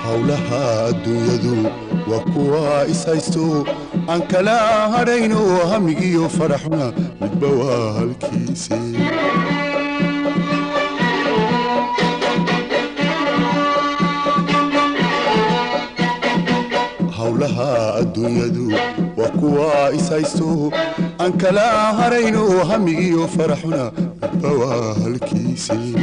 hawlaha adduunyadu waa kuwa ishaysto aan kala harayno hamigiyo faraxna midba waa halkiisii hawlaha adduunyadu waa kuwa ishaysto aan kala harayno hamigiyo faraxna midba waa halkiisii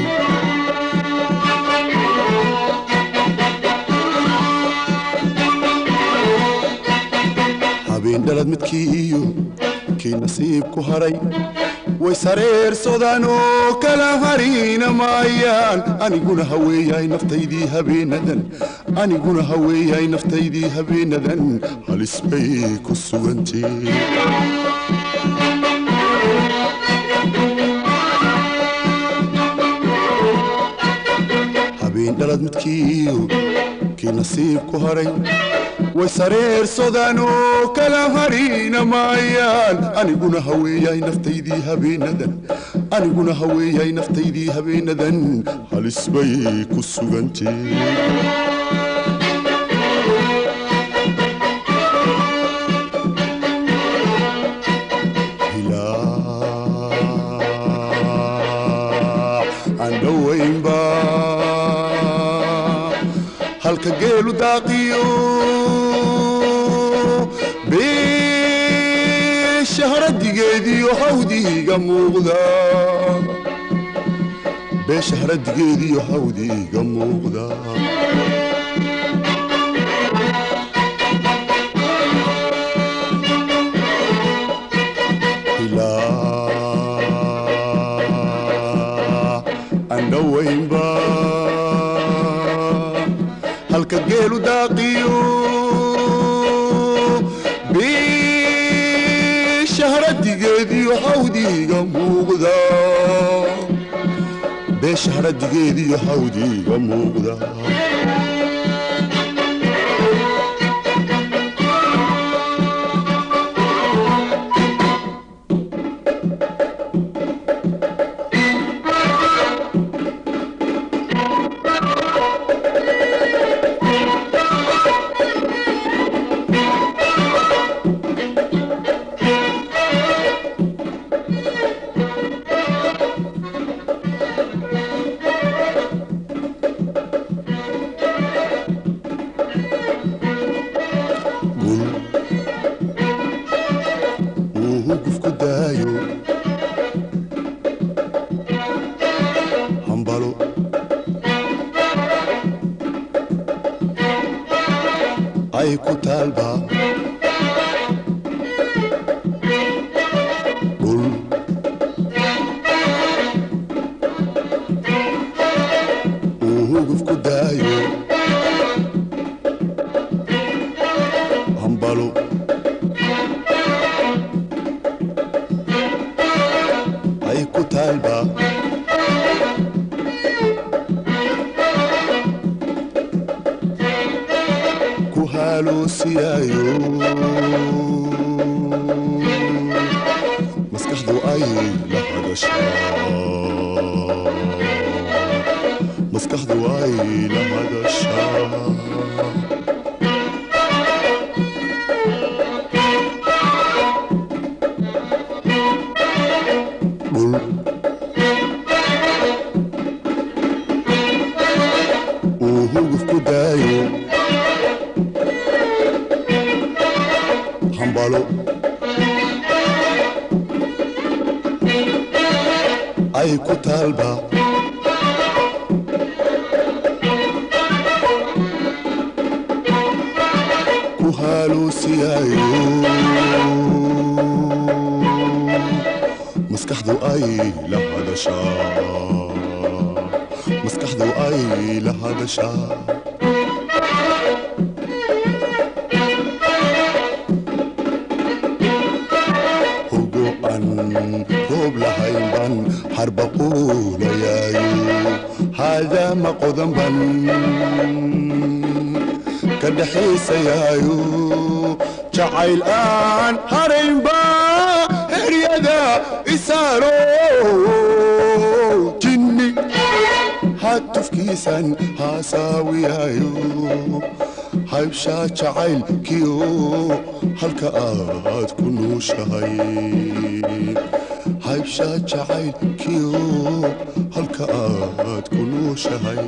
بندلد متكيو كي نصيبكو هري ويسرير صدانو كلا هرينا مايان أني قونا هوياي نفتيدي هبيندن أني قونا هوياي نفتيدي هبيندن هالسبيك السوانتي بندلد متكيو كي نصيبكو هري ويسرير صدانو كلا هرينا مايان أني قونا هوياي نفتيدي هبيندن أني قونا هوياي نفتيدي هبيندن هالسبيك السوانتي هلا عندوين با هالك جيلو داقيو بشهر الدقيدي وحودي قموغدا بشهر الدقيدي وحودي قموغدا هلا عندوين با هالك جيلو داقيو بشهر الدقيدي وحودي قموغدا بشهر الدقيدي وحودي قموغدا ay ku talba bul guf ku dayo hambalo ay ku talba haaluusiyaayo maskaxdu ay la hadashaa maskaxdu ay la hadashaa ay ku talba ku haaluusiyaayo maskaxdu ay la hadashaa maskaxdu ay la hadashaa roob lahayn ban harbaquulayaayo haadaa ma qodan ban ka dhaxaysayaayo jacayl aan haraynba heryada isaaro jinni hatufkiisan haasaawiyaayo haybshaa jacaylkiyo halka aad ku nuushahay haybshaa jacaylkiyo halka aad ku nuushahay